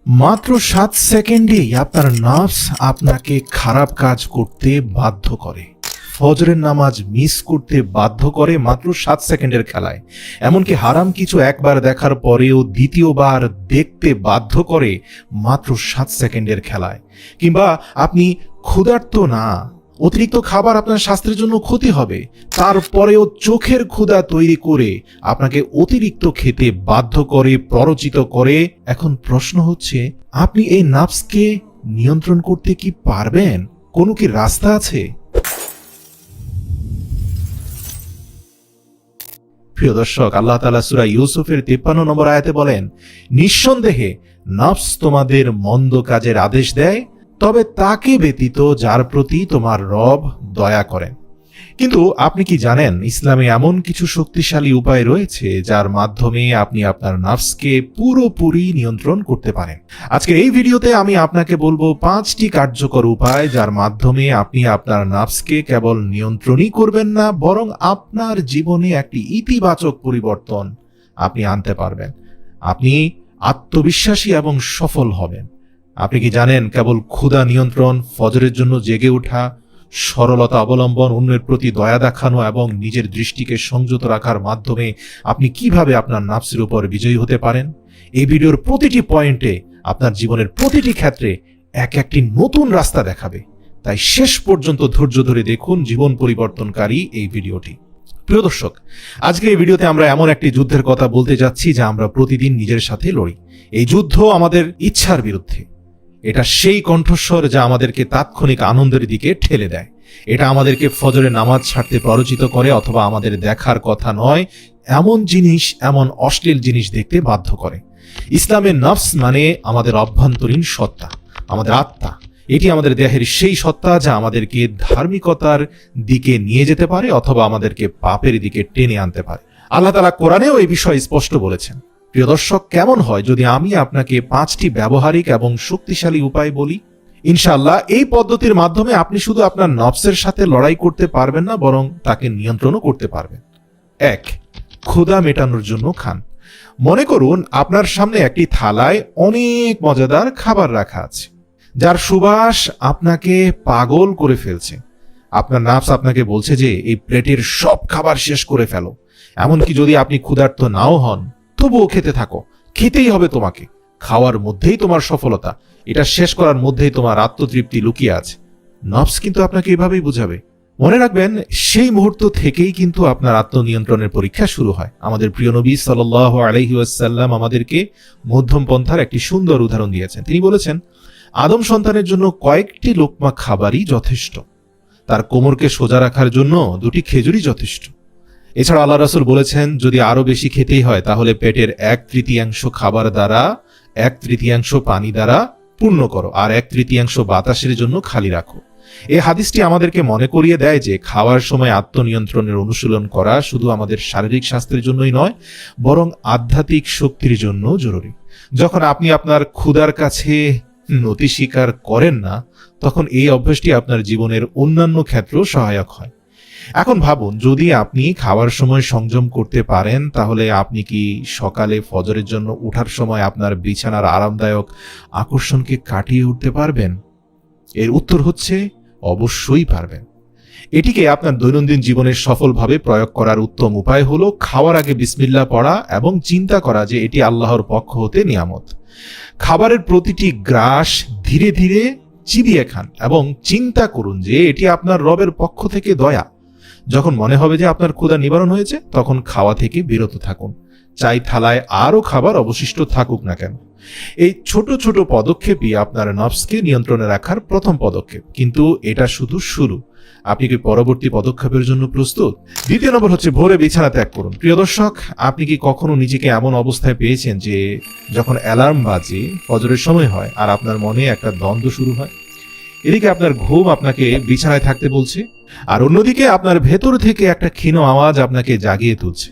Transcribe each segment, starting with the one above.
মাত্র 7 সেকেন্ডেই আপনার নার্ভস আপনাকে খারাপ কাজ করতে বাধ্য করে, ফজরের নামাজ মিস করতে বাধ্য করে মাত্র 7 সেকেন্ডের খেলায়। এমনকি হারাম কিছু একবার দেখার পরেও দ্বিতীয়বার দেখতে বাধ্য করে মাত্র 7 সেকেন্ডের খেলায়। কিংবা আপনি ক্ষুধার্ত না, অতিরিক্ত খাবার আপনার স্বাস্থ্যের জন্য ক্ষতি হবে, তারপরেও চোখের ক্ষুধা তৈরি করে আপনাকে অতিরিক্ত খেতে বাধ্য করে, প্ররোচিত করে। এখন প্রশ্ন হচ্ছে, আপনি এই নার্ভসকে নিয়ন্ত্রণ করতে কি পারবেন? কোনো কি রাস্তা আছে? প্রিয় দর্শক, আল্লাহ তাআলা সূরা ইউসুফের 53 নম্বর আয়াতে বলেন, নিঃসন্দেহে নফস তোমাদের মন্দ কাজের আদেশ দেয়, তবে তাকে ব্যতীত যার প্রতি তোমার রব দয়া করেন। কিন্তু আপনি কি জানেন, ইসলামে এমন কিছু শক্তিশালী উপায় রয়েছে যার মাধ্যমে আপনি আপনার নাফসকে পুরোপুরি নিয়ন্ত্রণ করতে পারেন। আজকের এই ভিডিওতে আমি আপনাকে বলবো 5টি কার্যকর উপায় যার মাধ্যমে আপনি আপনার নাফসকে কেবল নিয়ন্ত্রণই করবেন না, বরং আপনার জীবনে একটি ইতিবাচক পরিবর্তন আপনি আনতে পারবেন। আপনি আত্মবিশ্বাসী এবং সফল হবেন। আপনি কি জানেন, কেবল ক্ষুধা নিয়ন্ত্রণ, ফজরের জন্য জেগে ওঠা, সরলতা অবলম্বন, অন্যের প্রতি দয়া দেখানো এবং নিজের দৃষ্টিকে সংযত রাখার মাধ্যমে আপনি কিভাবে আপনার নাফসের উপর বিজয়ী হতে পারেন? এই ভিডিওর প্রতিটি পয়েন্টে আপনার জীবনের প্রতিটি ক্ষেত্রে একটি নতুন রাস্তা দেখাবে। তাই শেষ পর্যন্ত ধৈর্য ধরে দেখুন জীবন পরিবর্তনকারী এই ভিডিওটি। প্রিয় দর্শক, আজকে এই ভিডিওতে আমরা এমন একটি যুদ্ধের কথা বলতে যাচ্ছি যা আমরা প্রতিদিন নিজের সাথে লড়ি। এই যুদ্ধ আমাদের ইচ্ছার বিরুদ্ধে। এটা সেই কণ্ঠস্বর যা আমাদেরকে তাৎক্ষণিক আনন্দের দিকে ঠেলে দেয়। এটা আমাদেরকে ফজরের নামাজ ছাড়তে প্ররোচিত করে, অথবা আমাদের দেখার কথা নয় এমন জিনিস, এমন অশ্লীল জিনিস দেখতে বাধ্য করে। ইসলামের নফস মানে আমাদের অভ্যন্তরীণ সত্তা, আমাদের আত্মা। এটি আমাদের দেহের সেই সত্তা যা আমাদেরকে ধার্মিকতার দিকে নিয়ে যেতে পারে, অথবা আমাদেরকে পাপের দিকে টেনে আনতে পারে। আল্লাহ তাআলা কোরআনেও এই বিষয়ে স্পষ্ট বলেছেন। প্রিয় দর্শক, কেমন হয় যদি আমি আপনাকে 5টি ব্যবহারিক এবং শক্তিশালী উপায় বলি? ইনশাআল্লাহ এই পদ্ধতির মাধ্যমে আপনি শুধু আপনার নফসের সাথে লড়াই করতে পারবেন না, বরং তাকে নিয়ন্ত্রণও করতে পারবেন। 1. ক্ষুধা মেটানোর জন্য খান। মনে করুন আপনার সামনে একটি থালায় অনেক মজাদার খাবার রাখা আছে, যার সুবাস আপনাকে পাগল করে ফেলছে। আপনার নাফস আপনাকে বলছে যে এই প্লেটের সব খাবার শেষ করে ফেলো। এমনকি যদি আপনি ক্ষুধার্ত নাও হন, তবুও খেতে থাকো, খেতেই হবে তোমাকে। খাওয়ার মধ্যেই তোমার সফলতা, এটা শেষ করার মধ্যেই তোমার আত্মতৃপ্তি লুকিয়ে আছে। নফস কিন্তু আপনাকে এভাবেই বুঝাবে। মনে রাখবেন, সেই মুহূর্ত থেকেই কিন্তু আপনার আত্মনিয়ন্ত্রণের পরীক্ষা শুরু হয়। আমাদের প্রিয় নবী সাল্লাল্লাহু আলাইহি ওয়াসাল্লাম আমাদেরকে মধ্যম পন্থার একটি সুন্দর উদাহরণ দিয়েছেন। তিনি বলেছেন, আদম সন্তানের জন্য কয়েকটি লোকমা খাবারই যথেষ্ট, তার কোমরকে সোজা রাখার জন্য 2টি খেজুরই যথেষ্ট। এছাড়া আল্লাহ রাসূল বলেছেন, যদি আরো বেশি খেতেই হয় তাহলে পেটের 1/3 খাবার দ্বারা, 1/3 পানি দ্বারা পূর্ণ করো, আর 1/3 বাতাসের জন্য খালি রাখো। এই হাদিসটি আমাদেরকে মনে করিয়ে দেয় যে খাওয়ার সময় আত্মনিয়ন্ত্রণের অনুশীলন করা শুধু আমাদের শারীরিক স্বাস্থ্যের জন্যই নয়, বরং আধ্যাত্মিক শক্তির জন্য জরুরি। যখন আপনি আপনার ক্ষুধার কাছে নতি স্বীকার করেন না, তখন এই অভ্যাসটি আপনার জীবনের অন্যান্য ক্ষেত্রেও সহায়ক হয়। এখন ভাবুন, যদি আপনি খাওয়ার সময় সংযম করতে পারেন, তাহলে আপনি কি সকালে ফজরের জন্য ওঠার সময় আপনার বিছানার আরামদায়ক আকর্ষণকে কাটিয়ে উঠতে পারবেন? এর উত্তর হচ্ছে অবশ্যই পারবেন। এটিকে আপনার দৈনন্দিন জীবনে সফলভাবে প্রয়োগ করার উত্তম উপায় হলো খাওয়ার আগে বিসমিল্লাহ পড়া এবং চিন্তা করা যে এটি আল্লাহর পক্ষ হতে নিয়ামত। খাবারের প্রতিটি গ্রাস ধীরে ধীরে চিবিয়ে খান এবং চিন্তা করুন যে এটি আপনার রবের পক্ষ থেকে দয়া। যখন মনে হবে যে আপনার ক্ষুধা নিবারণ হয়েছে, তখন খাওয়া থেকে বিরত থাকুন, চাই থালায় আরো খাবার অবশিষ্ট থাকুক না কেন। এই ছোট ছোট পদক্ষেপই আপনার নফসকে নিয়ন্ত্রণে রাখার প্রথম পদক্ষেপ, কিন্তু এটা শুধু শুরু। আপনি কি পরবর্তী পদক্ষেপের জন্য প্রস্তুত? 2 নম্বর হচ্ছে ভোরে বিছানা ত্যাগ করুন। প্রিয় দর্শক, আপনি কি কখনো নিজেকে এমন অবস্থায় পেয়েছেন যে যখন অ্যালার্ম বাজে, ফজরের সময় হয়, আর আপনার মনে একটা দ্বন্দ্ব শুরু হয়? এদিকে আপনার ঘুম আপনাকে বিছানায় থাকতে বলছে, আর অন্যদিকে আপনার ভেতর থেকে একটা ক্ষীণ আওয়াজ আপনাকে জাগিয়ে তুলছে।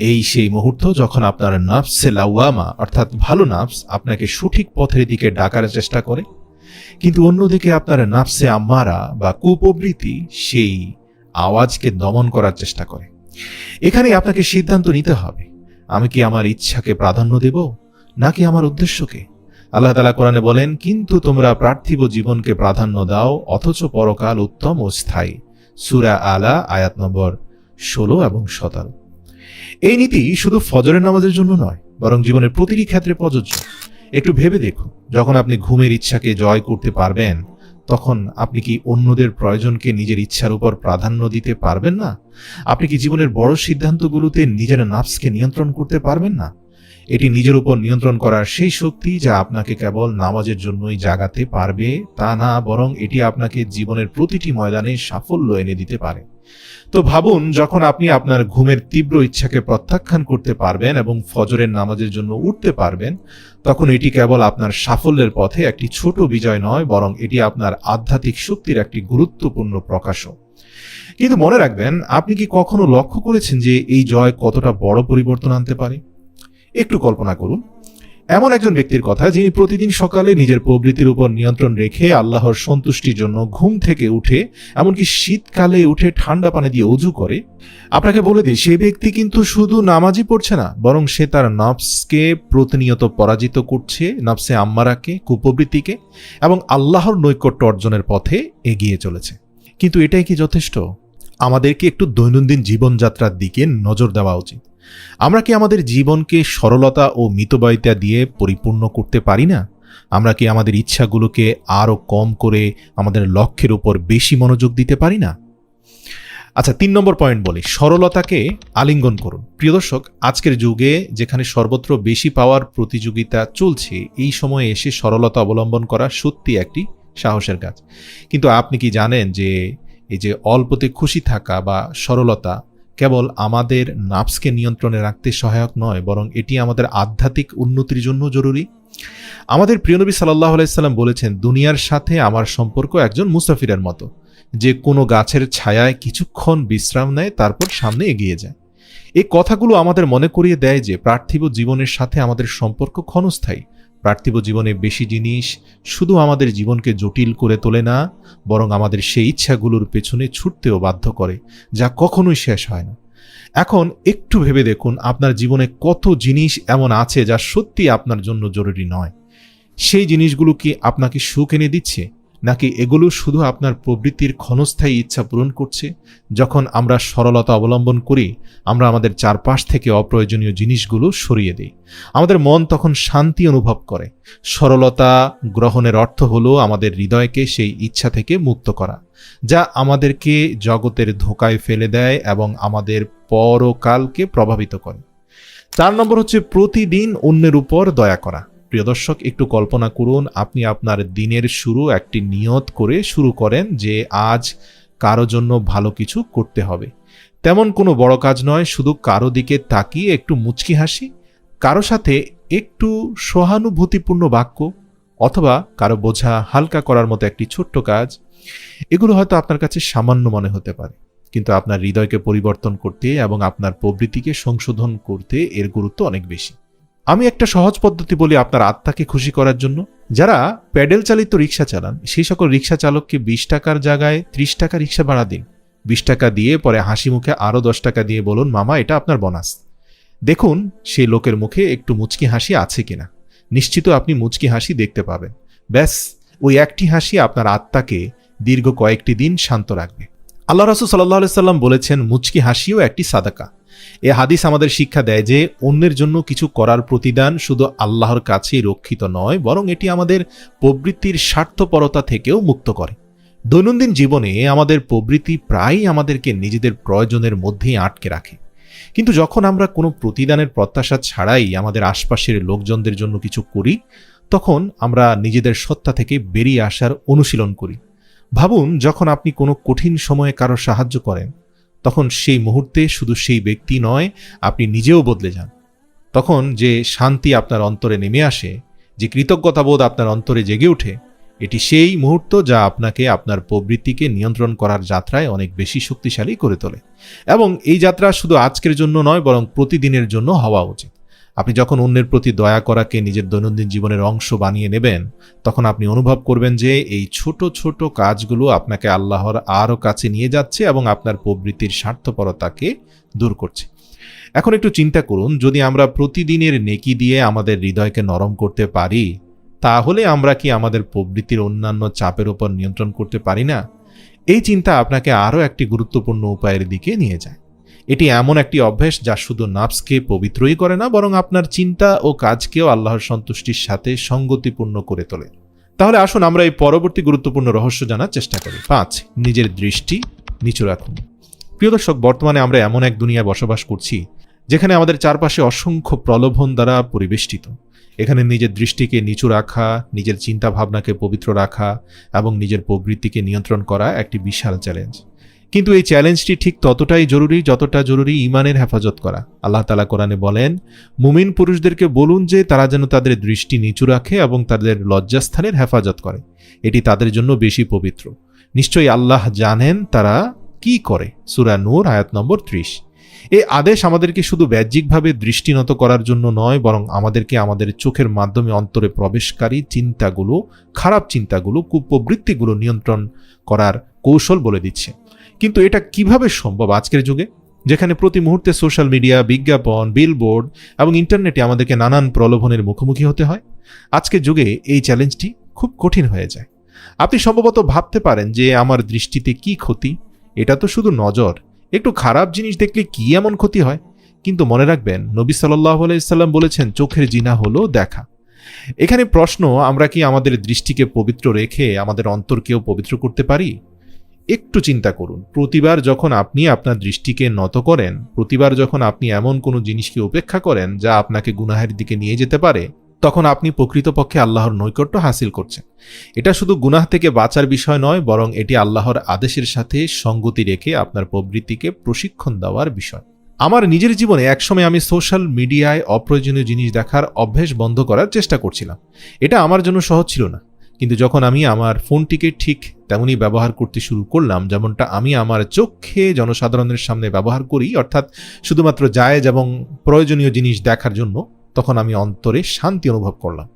এই সেই মুহূর্ত যখন আপনার নফসে লাওয়ামা, অর্থাৎ ভালো নফস, আপনাকে সঠিক পথের দিকে ডাকার চেষ্টা করে, কিন্তু অন্যদিকে আপনার নফসে আম্মারা বা কুপ্রবৃত্তি সেই আওয়াজকে দমন করার চেষ্টা করে। এখানে আপনাকে সিদ্ধান্ত নিতে হবে, আমি কি আমার ইচ্ছাকে প্রাধান্য দেব নাকি আমার উদ্দেশ্যকে? আল্লাহ তাআলা কোরআনে বলেন, কিন্তু তোমরা পার্থিব জীবনকে প্রাধান্য দাও, অথচ পরকাল উত্তম ও স্থায়ী। সূরা আলা আয়াত নম্বর 16 এবং 17। এই নীতি শুধু ফজরের নামাজের জন্য নয়, বরং জীবনের প্রতিটি ক্ষেত্রে প্রযোজ্য। একটু ভেবে দেখুন, যখন আপনি ঘুমের ইচ্ছাকে জয় করতে পারবেন, তখন আপনি কি অন্যদের প্রয়োজনকে নিজের ইচ্ছার উপর প্রাধান্য দিতে পারবেন না? আপনি কি জীবনের বড় সিদ্ধান্তগুলোতে নিজের নাফসকে নিয়ন্ত্রণ করতে পারবেন না? এটি নিজের উপর নিয়ন্ত্রণ করার সেই শক্তি যা আপনাকে কেবল নামাজের জন্যই জাগাতে পারবে তা না, বরং এটি আপনাকে জীবনের প্রতিটি ময়দানে সাফল্য এনে দিতে পারে। তো ভাবুন, যখন আপনি আপনার ঘুমের তীব্র ইচ্ছাকে প্রত্যাখ্যান করতে পারবেন এবং ফজরের নামাজের জন্য উঠতে পারবেন, তখন এটি কেবল আপনার সাফল্যের পথে একটি ছোট বিজয় নয়, বরং এটি আপনার আধ্যাত্মিক শক্তির একটি গুরুত্বপূর্ণ প্রকাশও। কিন্তু মনে রাখবেন, আপনি কি কখনো লক্ষ্য করেছেন যে এই জয় কতটা বড় পরিবর্তন আনতে পারে? একটু কল্পনা করুন, এমন একজন ব্যক্তির কথা যিনি প্রতিদিন সকালে নিজের প্রবৃত্তির উপর নিয়ন্ত্রণ রেখে আল্লাহর সন্তুষ্টির জন্য ঘুম থেকে উঠে, এমনকি শীতকালে উঠে ঠান্ডা পানি দিয়ে ওযু করে। আপনাকে বলে দিই, সে ব্যক্তি কিন্তু শুধু নামাজই পড়ছে না, বরং সে তার নফসকে প্রতিনিয়ত পরাজিত করছে, নফসে আম্মারাকে, কুপ্রবৃত্তিকে, এবং আল্লাহর নৈকট্য অর্জনের পথে এগিয়ে চলেছে। কিন্তু এটাই কি যথেষ্ট? আমাদেরকে একটু দৈনন্দিন জীবনযাত্রার দিকে নজর দেওয়া উচিত। আমরা কি আমাদের জীবনকে সরলতা ও মিতব্যয়িতা দিয়ে পরিপূর্ণ করতে পারি না? আমরা কি আমাদের ইচ্ছাগুলোকে আরও কম করে আমাদের লক্ষ্যের উপর বেশি মনোযোগ দিতে পারি না? আচ্ছা, 3 নম্বর পয়েন্ট বলি, সরলতাকে আলিঙ্গন করুন। প্রিয় দর্শক, আজকের যুগে যেখানে সর্বত্র বেশি পাওয়ার প্রতিযোগিতা চলছে, এই সময়ে এসে সরলতা অবলম্বন করা সত্যি একটি সাহসের কাজ। কিন্তু আপনি কি জানেন যে এই যে অল্পতে খুশি থাকা বা সরলতা কেবল আমাদের নাফসকে নিয়ন্ত্রণে রাখতে সহায়ক নয়, বরং এটি আমাদের আধ্যাত্মিক উন্নতির জন্য জরুরি। আমাদের প্রিয় নবী সাল্লাল্লাহু আলাইহি সাল্লাম বলেছেন, দুনিয়ার সাথে আমার সম্পর্ক একজন মুসাফিরের মতো, যে কোনো গাছের ছায়ায় কিছুক্ষণ বিশ্রাম নেয়, তারপর সামনে এগিয়ে যায়। এই কথাগুলো আমাদের মনে করিয়ে দেয় যে পার্থিব জীবনের সাথে আমাদের সম্পর্ক ক্ষণস্থায়ী। পার্থিব জীবনে বেশি জিনিস শুধু আমাদের জীবনকে জটিল করে তোলে না, বরং আমাদের সেই ইচ্ছাগুলোর পেছনে ছুটতেও বাধ্য করে, যা কখনোই শেষ হয় না। এখন একটু ভেবে দেখুন, আপনার জীবনে কত জিনিস এমন আছে যা সত্যি আপনার জন্য জরুরি নয়। সেই জিনিসগুলো কি আপনাকে সুখ এনে দিচ্ছে, নাকি এগুলো শুধু আপনার প্রবৃত্তির ক্ষণস্থায়ী ইচ্ছা পূরণ করছে? যখন আমরা সরলতা অবলম্বন করি, আমরা আমাদের চারপাশ থেকে অপ্রয়োজনীয় জিনিসগুলো সরিয়ে দিই। আমাদের মন তখন শান্তি অনুভব করে। সরলতা গ্রহণের অর্থ হলো আমাদের হৃদয়কে সেই ইচ্ছা থেকে মুক্ত করা, যা আমাদেরকে জগতের ধোঁকায় ফেলে দেয় এবং আমাদের পরকালকে প্রভাবিত করে। 4 নম্বর হচ্ছে প্রতিদিন অন্যের উপর দয়া করা। প্রিয় দর্শক, একটু কল্পনা করুন, আপনি আপনার দিনের শুরু একটি নিয়ত করে শুরু করেন যে আজ কারো জন্য ভালো কিছু করতে হবে। তেমন কোনো বড় কাজ নয়, শুধু কারো দিকে তাকিয়ে একটু মুচকি হাসি, কারো সাথে একটু সহানুভূতিপূর্ণ বাক্য, অথবা কারো বোঝা হালকা করার মতো একটি ছোট্ট কাজ। এগুলো হয়তো আপনার কাছে সামান্য মনে হতে পারে, কিন্তু আপনার হৃদয়কে পরিবর্তন করতে এবং আপনার প্রবৃত্তিকে সংশোধন করতে এর গুরুত্ব অনেক বেশি। আমি একটা সহজ পদ্ধতি বলি আপনার আত্মাকে খুশি করার জন্য। যারা প্যাডেল চালিত রিক্সা চালান, সেই সকল রিক্সা চালককে 20 টাকার জায়গায় 30 টাকা রিক্সা ভাড়া দিন। 20 টাকা দিয়ে পরে হাসি মুখে আরও 10 টাকা দিয়ে বলুন, মামা এটা আপনার বোনাস। দেখুন সেই লোকের মুখে একটু মুচকি হাসি আছে কিনা। নিশ্চিত আপনি মুচকি হাসি দেখতে পাবেন। ব্যাস, ওই একটি হাসি আপনার আত্মাকে দীর্ঘ কয়েকটি দিন শান্ত রাখবে। আল্লাহ রাসূল সাল্লাল্লাহু আলাইহি সাল্লাম বলেছেন, মুচকি হাসিও একটি সাদাকা। এ হাদিস আমাদের শিক্ষা দেয় যে অন্যের জন্য কিছু করার প্রতিদান শুধু আল্লাহর কাছেই রক্ষিত নয়, বরং এটি আমাদের প্রবৃত্তির স্বার্থপরতা থেকেও মুক্ত করে। দৈনন্দিন জীবনে আমাদের প্রবৃত্তি প্রায়ই আমাদেরকে নিজেদের প্রয়োজনের মধ্যেই আটকে রাখে। কিন্তু যখন আমরা কোনো প্রতিদানের প্রত্যাশা ছাড়াই আমাদের আশপাশের লোকজনদের জন্য কিছু করি, তখন আমরা নিজেদের সত্তা থেকে বেরিয়ে আসার অনুশীলন করি। ভাবুন, যখন আপনি কোনো কঠিন সময়ে কারো সাহায্য করেন, তখন সেই মুহূর্তে শুধু সেই ব্যক্তি নয়, আপনি নিজেও বদলে যান। তখন যে শান্তি আপনার অন্তরে নেমে আসে, যে কৃতজ্ঞতাবোধ আপনার অন্তরে জেগে ওঠে, এটি সেই মুহূর্ত যা আপনাকে আপনার প্রবৃত্তিকে নিয়ন্ত্রণ করার যাত্রায় অনেক বেশি শক্তিশালী করে তোলে। এবং এই যাত্রা শুধু আজকের জন্য নয়, বরং প্রতিদিনের জন্য হওয়া উচিত। আপনি যখন অন্যের প্রতি দয়া করাকে নিজের দৈনন্দিন জীবনের অংশ বানিয়ে নেবেন, তখন আপনি অনুভব করবেন যে এই ছোট ছোট কাজগুলো আপনাকে আল্লাহর আরও কাছে নিয়ে যাচ্ছে এবং আপনার প্রবৃত্তির স্বার্থপরতাকে দূর করছে। এখন একটু চিন্তা করুন, যদি আমরা প্রতিদিনের নেকি দিয়ে আমাদের হৃদয়কে নরম করতে পারি, তাহলে আমরা কি আমাদের প্রবৃত্তির অন্যান্য চাপের উপর নিয়ন্ত্রণ করতে পারি না? এই চিন্তা আপনাকে আরও একটি গুরুত্বপূর্ণ উপায়ের দিকে নিয়ে যায়। এটি এমন একটি অভ্যাস যা শুধু নাফসকে পবিত্রই করে না, বরং আপনার চিন্তা ও কাজকেও আল্লাহর সন্তুষ্টির সাথে সঙ্গতিপূর্ণ করে তোলে। তাহলে আসুন আমরা এই পরবর্তী গুরুত্বপূর্ণ রহস্য জানার চেষ্টা করি। 5, নিজের দৃষ্টি নিচু রাখুন। প্রিয় দর্শক, বর্তমানে আমরা এমন এক দুনিয়ায় বসবাস করছি যেখানে আমাদের চারপাশে অসংখ্য প্রলোভন দ্বারা পরিবেষ্টিত। এখানে নিজের দৃষ্টিকে নিচু রাখা, নিজের চিন্তা ভাবনাকে পবিত্র রাখা এবং নিজের প্রবৃত্তিকে নিয়ন্ত্রণ করা একটি বিশাল চ্যালেঞ্জ। কিন্তু এই চ্যালেঞ্জটি ঠিক ততটাই জরুরি যতটা জরুরি ঈমানের হেফাজত করা। আল্লাহ তাআলা কোরআনে বলেন, মুমিন পুরুষদেরকে বলুন যে তারা যেন তাদের দৃষ্টি নিচু রাখে এবং তাদের লজ্জাস্থানের হেফাজত করে, এটি তাদের জন্য বেশি পবিত্র। নিশ্চয়ই আল্লাহ জানেন তারা কি করে। সূরা নূর আয়াত নম্বর 30। এই আদেশ আমাদেরকে শুধু বাহ্যিকভাবে দৃষ্টিনত করার জন্য নয়, বরং আমাদেরকে আমাদের চোখের মাধ্যমে অন্তরে প্রবেশকারী চিন্তাগুলো, খারাপ চিন্তাগুলো, কুপ্রবৃত্তিগুলো নিয়ন্ত্রণ করার কৌশল বলে দিচ্ছে। কিন্তু এটা কিভাবে সম্ভব আজকের যুগে, যেখানে প্রতি মুহূর্তে সোশ্যাল মিডিয়া, বিজ্ঞাপন, বিলবোর্ড এবং ইন্টারনেটে আমাদেরকে নানান প্রলোভনের মুখোমুখি হতে হয়? আজকের যুগে এই চ্যালেঞ্জটি খুব কঠিন হয়ে যায়। আপনি সম্ভবত ভাবতে পারেন যে আমার দৃষ্টিতে কি ক্ষতি, এটা তো শুধু নজর, একটু খারাপ জিনিস দেখলে কি এমন ক্ষতি হয়? কিন্তু মনে রাখবেন, নবী সাল্লাল্লাহু আলাইহি সাল্লাম বলেছেন, চোখের জিনা হলো দেখা। এখানে প্রশ্ন, আমরা কি আমাদের দৃষ্টিকে পবিত্র রেখে আমাদের অন্তরকেও পবিত্র করতে পারি? একটু চিন্তা করুন, প্রতিবার যখন আপনি আপনার দৃষ্টিকে নত করেন, প্রতিবার যখন আপনি এমন কোনো জিনিসকে উপেক্ষা করেন যা আপনাকে গুনাহের দিকে নিয়ে যেতে পারে, তখন আপনি প্রকৃতপক্ষে আল্লাহর নৈকট্য হাসিল করছেন। এটা শুধু গুনাহ থেকে বাঁচার বিষয় নয়, বরং এটি আল্লাহর আদেশের সাথে সঙ্গতি রেখে আপনার প্রবৃত্তিকে প্রশিক্ষণ দেওয়ার বিষয়। আমার নিজের জীবনে একসময় আমি সোশ্যাল মিডিয়ায় অপ্রয়োজনীয় জিনিস দেখার অভ্যেস বন্ধ করার চেষ্টা করছিলাম। এটা আমার জন্য সহজ ছিল না, কিন্তু যখন আমি আমার ফোনটিকে ঠিক তেমনই ব্যবহার করতে শুরু করলাম যেমনটা আমি আমার চোখে জনসাধারণের সামনে ব্যবহার করি, অর্থাৎ শুধুমাত্র জায়েজ এবং প্রয়োজনীয় জিনিস দেখার জন্য, তখন আমি অন্তরে শান্তি অনুভব করলাম।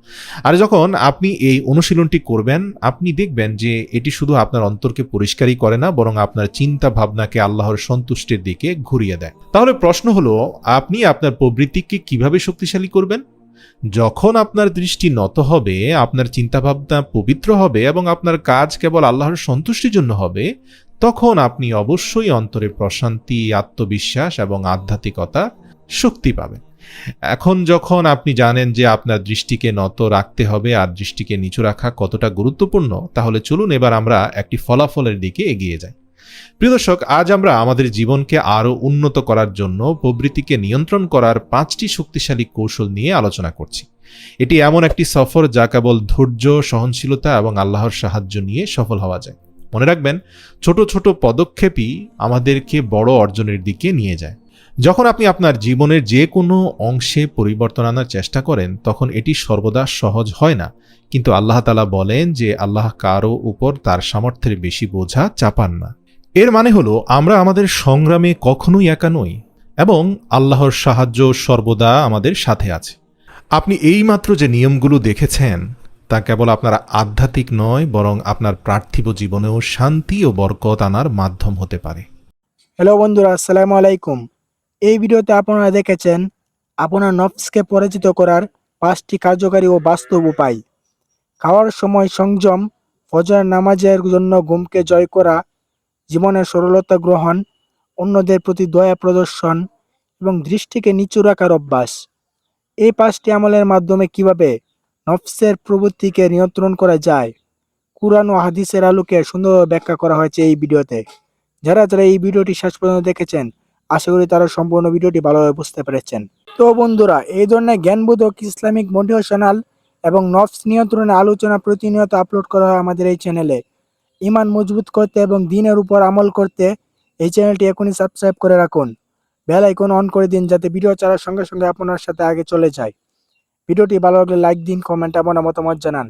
আর যখন আপনি এই অনুশীলনটি করবেন, আপনি দেখবেন যে এটি শুধু আপনার অন্তরকে পরিষ্কারই করে না, বরং আপনার চিন্তা ভাবনাকে আল্লাহর সন্তুষ্টির দিকে ঘুরিয়ে দেয়। তাহলে প্রশ্ন হলো, আপনি আপনার প্রবৃত্তিকে কিভাবে শক্তিশালী করবেন? যখন আপনার দৃষ্টি নত হবে, আপনার চিন্তাভাবনা পবিত্র হবে এবং আপনার কাজ কেবল আল্লাহর সন্তুষ্টির জন্য হবে, তখন আপনি অবশ্যই অন্তরে প্রশান্তি, আত্মবিশ্বাস এবং আধ্যাত্মিকতা শক্তি পাবেন। এখন যখন আপনি জানেন যে আপনার দৃষ্টিকে নত রাখতে হবে আর দৃষ্টিকে নিচু রাখা কতটা গুরুত্বপূর্ণ, তাহলে চলুন এবার আমরা একটি ফলাফলের দিকে এগিয়ে যাই। প্রিয় দর্শক, আজ আমরা আমাদের জীবনকে আরও উন্নত করার জন্য প্রবৃত্তিকে নিয়ন্ত্রণ করার 5টি শক্তিশালী কৌশল নিয়ে আলোচনা করছি। এটি এমন একটি সফর যা কেবল ধৈর্য, সহনশীলতা এবং আল্লাহর সাহায্য নিয়ে সফল হওয়া যায়। মনে রাখবেন, ছোট ছোট পদক্ষেপই আমাদেরকে বড় অর্জনের দিকে নিয়ে যায়। যখন আপনি আপনার জীবনের যে কোনো অংশে পরিবর্তন আনার চেষ্টা করেন, তখন এটি সর্বদা সহজ হয় না, কিন্তু আল্লাহ তাআলা বলেন যে আল্লাহ কারো উপর তার সামর্থ্যের বেশি বোঝা চাপান না। এর মানে হলো, আমরা আমাদের সংগ্রামে কখনোই একা নই এবং আল্লাহর সাহায্য সর্বদা আমাদের সাথে আছে। আপনি এইমাত্র যে নিয়মগুলো দেখেছেন তা কেবল আপনার আধ্যাত্মিক নয়, বরং আপনার পার্থিব জীবনেও শান্তি ও বরকত আনার মাধ্যম হতে পারে। হ্যালো বন্ধুরা, আসসালামু আলাইকুম। এই ভিডিওতে আপনারা দেখেছেন আপনার নফসকে পরাজিত করার 5টি কার্যকারী ও বাস্তব উপায়। খাওয়ার সময় সংযম, ফজর নামাজের জন্য ঘুমকে জয় করা, জীবনের সরলতা গ্রহণ, অন্যদের প্রতি দয়া প্রদর্শন এবং দৃষ্টিকে নিচু রাখার অভ্যাস। এই 5টি আমলের মাধ্যমে কিভাবে নফসের প্রবৃত্তিকে নিয়ন্ত্রণ করা যায়, কুরআন ও হাদিসের আলোকে সুন্দরভাবে ব্যাখ্যা করা হয়েছে এই ভিডিওতে। যারা যারা এই ভিডিওটি শেষ পর্যন্ত দেখেছেন, আশা করি তারা সম্পূর্ণ ভিডিওটি ভালোভাবে বুঝতে পেরেছেন। তো বন্ধুরা, এই ধরনের জ্ঞানবোধক ইসলামিক মোটিভেশনাল এবং নফস নিয়ন্ত্রণের আলোচনা প্রতিনিয়ত আপলোড করা হয় আমাদের এই চ্যানেলে। ঈমান মজবুত করতে এবং দ্বীনের উপর আমল করতে এই চ্যানেলটি এখনই সাবস্ক্রাইব করে রাখুন। বেল আইকন অন করে দিন যাতে ভিডিও ছাড়ার সঙ্গে সঙ্গে আপনার সাথে আগে চলে যায়। ভিডিওটি ভালো লাগলে লাইক দিন, কমেন্ট এবং মতামত জানান।